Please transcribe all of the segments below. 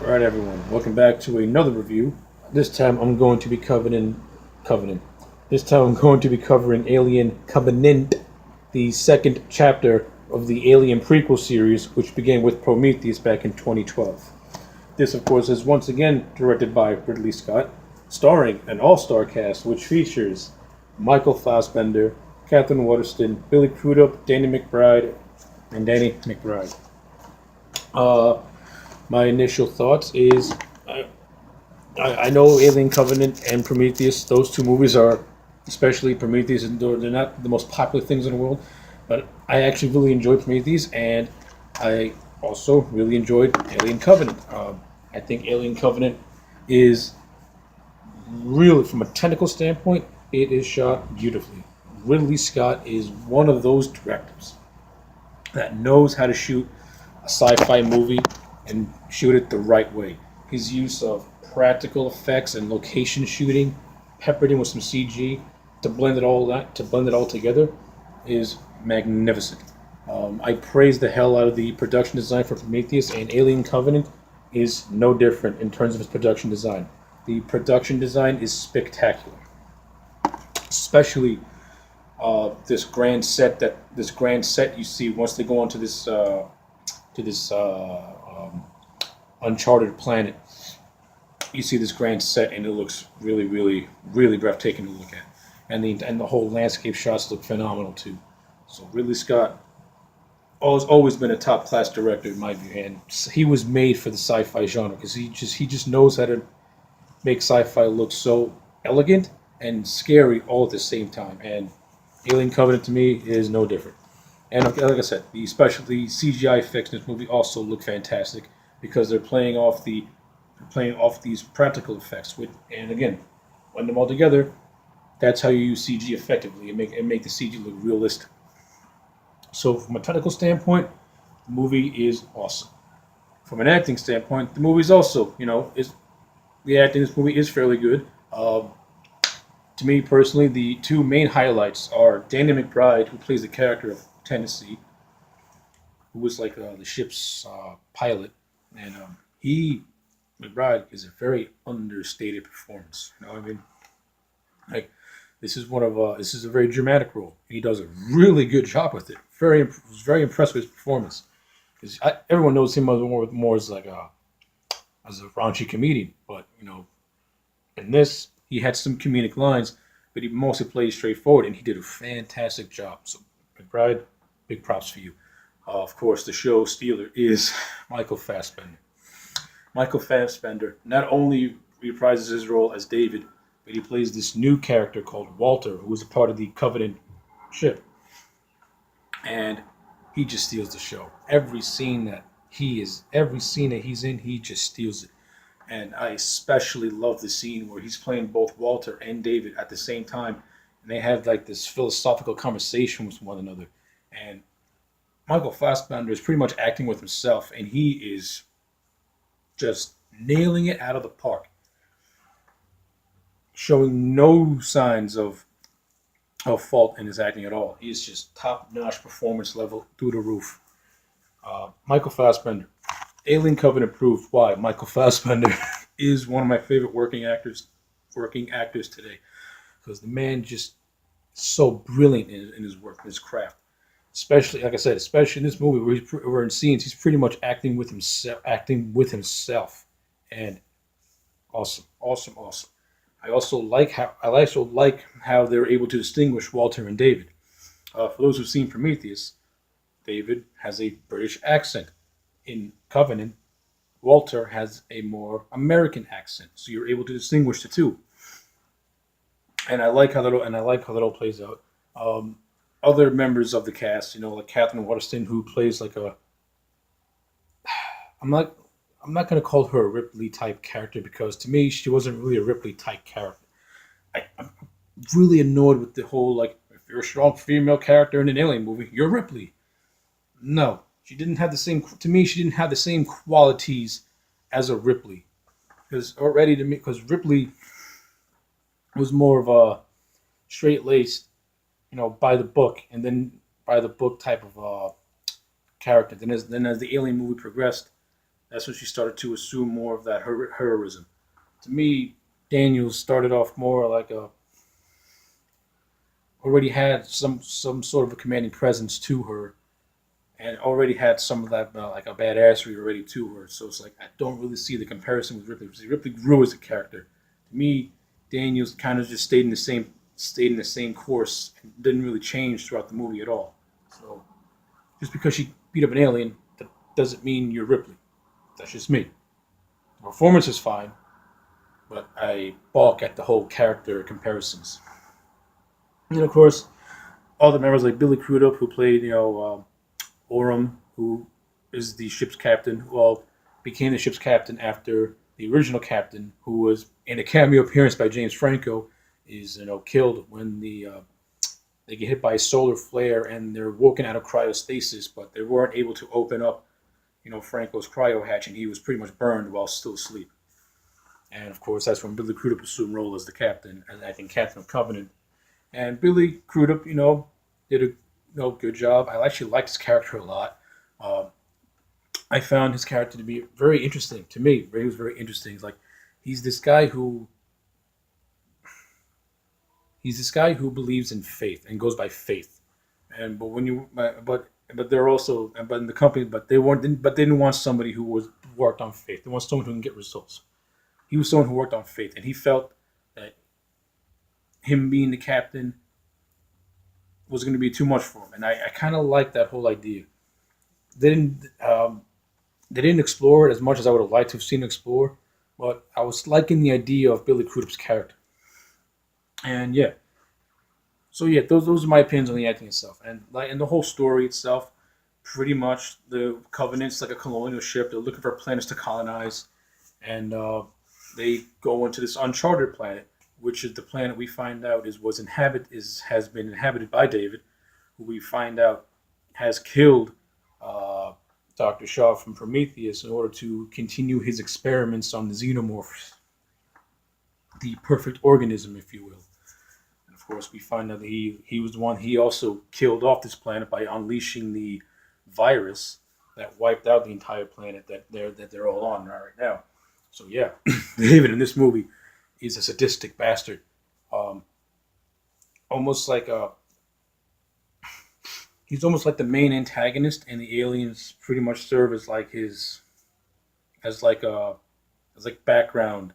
Alright everyone, welcome back to another review. This time I'm going to be Covenant. This time I'm going to be covering Alien Covenant, the second chapter of the Alien prequel series, which began with Prometheus back in 2012. This, of course, is once again directed by Ridley Scott, starring an all-star cast which features Michael Fassbender, Catherine Waterston, Billy Crudup, Danny McBride. Uh, my initial thoughts is I know Alien Covenant and Prometheus. Those two movies are, especially Prometheus, they're not the most popular things in the world, but I actually really enjoyed Prometheus, and I also really enjoyed Alien Covenant. I think Alien Covenant is really, from a technical standpoint, it is shot beautifully. Ridley Scott is one of those directors that knows how to shoot a sci-fi movie and shoot it the right way. His use of practical effects and location shooting, peppered in with some CG, to blend it all together, is magnificent. I praise the hell out of the production design for Prometheus, and Alien Covenant is no different in terms of its production design. The production design is spectacular, especially this grand set you see once they go onto this uncharted planet. You see this grand set, and it looks really, really, really breathtaking to look at, and the whole landscape shots look phenomenal too. So Ridley Scott has always been a top class director in my view, and he was made for the sci-fi genre because he just knows how to make sci-fi look so elegant and scary all at the same time. And Alien Covenant to me is no different. And like I said, the CGI effects in this movie also look fantastic because they're playing off these practical effects. And again, blend them all together. That's how you use CG effectively and make the CG look realistic. So from a technical standpoint, the movie is awesome. From an acting standpoint, the movie is also, is the acting in this movie is fairly good. To me personally, the two main highlights are Danny McBride, who plays the character of Tennessee, who was like the ship's pilot, and he McBride is a very understated performance. You know what I mean? Like this is a very dramatic role. He does a really good job with it. Was very impressed with his performance. Because everyone knows him more as like as a raunchy comedian, but in this he had some comedic lines, but he mostly played straightforward, and he did a fantastic job. So McBride, big props for you. Of course, the show stealer is Michael Fassbender. Michael Fassbender not only reprises his role as David, but he plays this new character called Walter, who is a part of the Covenant ship, and he just steals the show. Every scene that he's in, he just steals it. And I especially love the scene where he's playing both Walter and David at the same time, and they have like this philosophical conversation with one another. And Michael Fassbender is pretty much acting with himself, and he is just nailing it out of the park, showing no signs of fault in his acting at all. He's just top notch performance level through the roof. Michael Fassbender, Alien Covenant proved why Michael Fassbender is one of my favorite working actors today, because the man just so brilliant in his work, in his craft. Especially, like I said, especially in this movie where in scenes he's pretty much acting with himself, and awesome, awesome, awesome. I also like how they're able to distinguish Walter and David. For those who've seen Prometheus, David has a British accent. In Covenant, Walter has a more American accent, so you're able to distinguish the two. And I like how that all plays out. Um, Other members of the cast, like Catherine Waterston, who plays like a I'm not I'm not gonna call her a Ripley type character because to me she wasn't really a Ripley type character. I'm really annoyed with the whole like if you're a strong female character in an alien movie, you're Ripley. No, she didn't have the same. To me, she didn't have the same qualities as a Ripley. Because Ripley was more of a straight laced, by the book, and then by the book type of character. Then as the Alien movie progressed, That's when she started to assume more of that heroism. To me, Daniels started off more like a already had some sort of a commanding presence to her, and already had some of that like a badassery already to her. So it's like I don't really see the comparison with Ripley. Ripley grew as a character. To me, Daniels kind of just stayed in the same course and didn't really change throughout the movie at all. So just because she beat up an alien, that doesn't mean you're Ripley. That's just me. The performance is fine, but I balk at the whole character comparisons. And of course, all the members like Billy Crudup, who played Orem, who is the ship's captain, well, became the ship's captain after the original captain, who was in a cameo appearance by James Franco, is killed when they get hit by a solar flare and they're woken out of cryostasis, but they weren't able to open up Franco's cryo hatch, and he was pretty much burned while still asleep. And of course, that's when Billy Crudup assumed role as the captain, and I think captain of Covenant. And Billy Crudup, did a good job. I actually liked his character a lot. Uh, I found his character to be very interesting to me. He was very interesting. He's this guy who he's this guy who believes in faith and goes by faith. And but when you but they're also but in the company but they didn't want somebody who was worked on faith. They want someone who can get results. He was someone who worked on faith, and he felt that him being the captain was going to be too much for him. And I kind of like that whole idea. They didn't um, they didn't explore it as much as I would have liked to have seen it explore, but I was liking the idea of Billy Crudup's character. And yeah, so yeah, those are my opinions on the acting itself, and the whole story itself. Pretty much, the Covenant's like a colonial ship. They're looking for planets to colonize, and they go into this uncharted planet, which is the planet we find out has been inhabited by David, who we find out has killed uh, Dr. Shaw from Prometheus in order to continue his experiments on the xenomorphs, the perfect organism, if you will. And of course, we find out that he was the one. He also killed off this planet by unleashing the virus that wiped out the entire planet that they're all on right now. So yeah, David in this movie is a sadistic bastard, um, almost like a he's almost like the main antagonist, and the aliens pretty much serve as like his as like a as like background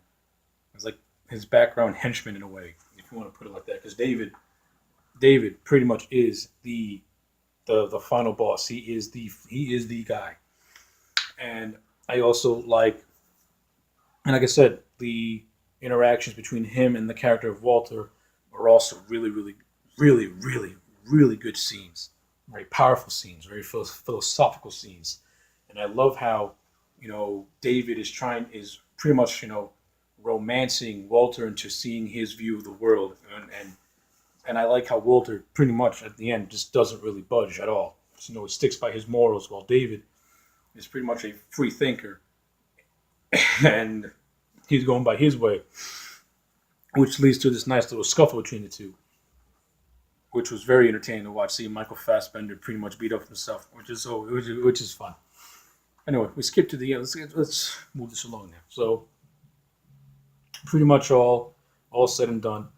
as like his background henchman in a way, if you want to put it like that. Because David pretty much is the final boss. He is the guy, and I also like and like I said, the interactions between him and the character of Walter are also really, really, really, really, really good scenes. Very powerful scenes, very philosophical scenes, and I love how David is pretty much romancing Walter into seeing his view of the world, and I like how Walter pretty much at the end just doesn't really budge at all. So, he sticks by his morals, while David is pretty much a free thinker, and he's going by his way, which leads to this nice little scuffle between the two, which was very entertaining to watch. Seeing Michael Fassbender pretty much beat up himself, which is fun. Anyway, we skipped to the end. Let's move this along now. So pretty much all said and done.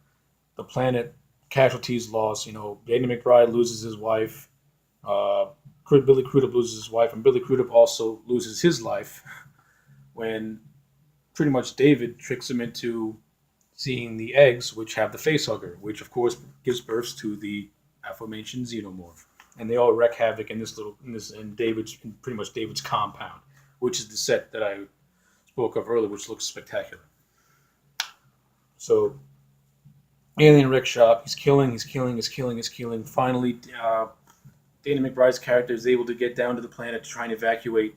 The planet casualties lost. Danny McBride loses his wife. Uh, Billy Crudup loses his wife, and Billy Crudup also loses his life when pretty much David tricks him into seeing the eggs, which have the facehugger, which of course gives birth to the aforementioned xenomorph, and they all wreak havoc in pretty much David's compound, which is the set that I spoke of earlier, which looks spectacular. So, alien Rick Shop, he's killing. Finally, Danny McBride's character is able to get down to the planet to try and evacuate,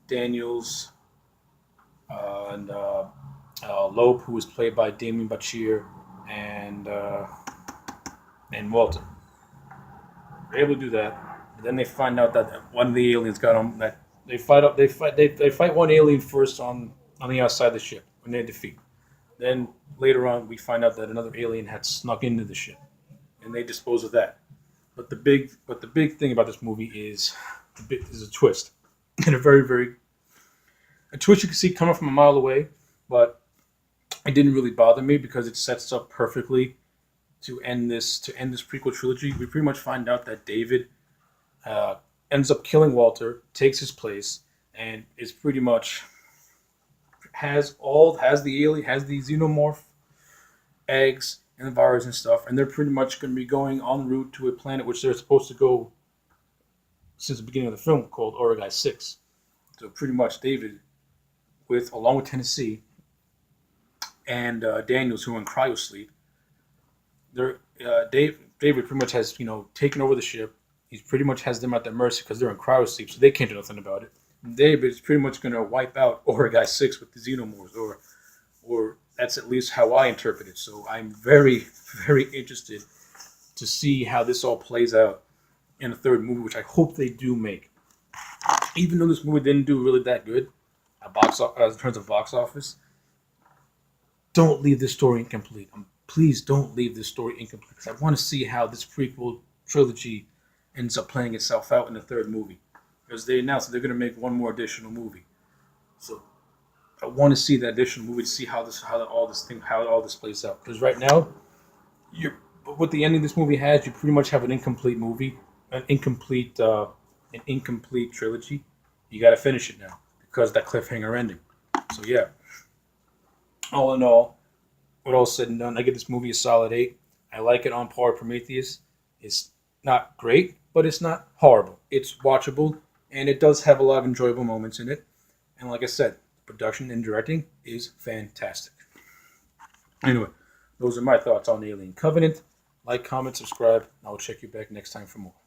Daniels and Lope, who was played by Damien Bachir, and Walter. They're able to do that. And then they find out that one of the aliens got them. That they fight one alien first on the outside of the ship when they defeat. Then later on, we find out that another alien had snuck into the ship, and they dispose of that. But the big thing about this movie is a twist, and a very very a twist you can see coming from a mile away, but it didn't really bother me because it sets up perfectly to end this prequel trilogy. We pretty much find out that David uh, ends up killing Walter, takes his place, and is pretty much has the xenomorph eggs and the virus and stuff, and they're pretty much going to be going en route to a planet which they're supposed to go since the beginning of the film called Origai 6. So pretty much David, with along with Tennessee and Daniels, who are in cryosleep, they're David pretty much has taken over the ship. He pretty much has them at their mercy because they're in cryosleep, so they can't do nothing about it. And David is pretty much going to wipe out Origai 6 with the xenomorphs, or that's at least how I interpret it. So I'm very, very interested to see how this all plays out in the third movie, which I hope they do make. Even though this movie didn't do really that good in terms of box office, don't leave this story incomplete. Please don't leave this story incomplete because I want to see how this prequel trilogy ends up playing itself out in the third movie. Because they announced that they're going to make one more additional movie, so I want to see that additional movie to see how all this plays out. Because right now, you're what the ending this movie has, you pretty much have an incomplete movie, an incomplete trilogy. You got to finish it now because of that cliffhanger ending. So yeah, all in all, with all said and done, I give this movie a solid 8. I like it on par with Prometheus. It's not great, but it's not horrible. It's watchable, and it does have a lot of enjoyable moments in it. And like I said, production and directing is fantastic. Anyway, those are my thoughts on Alien Covenant. Like, comment, subscribe, and I'll check you back next time for more.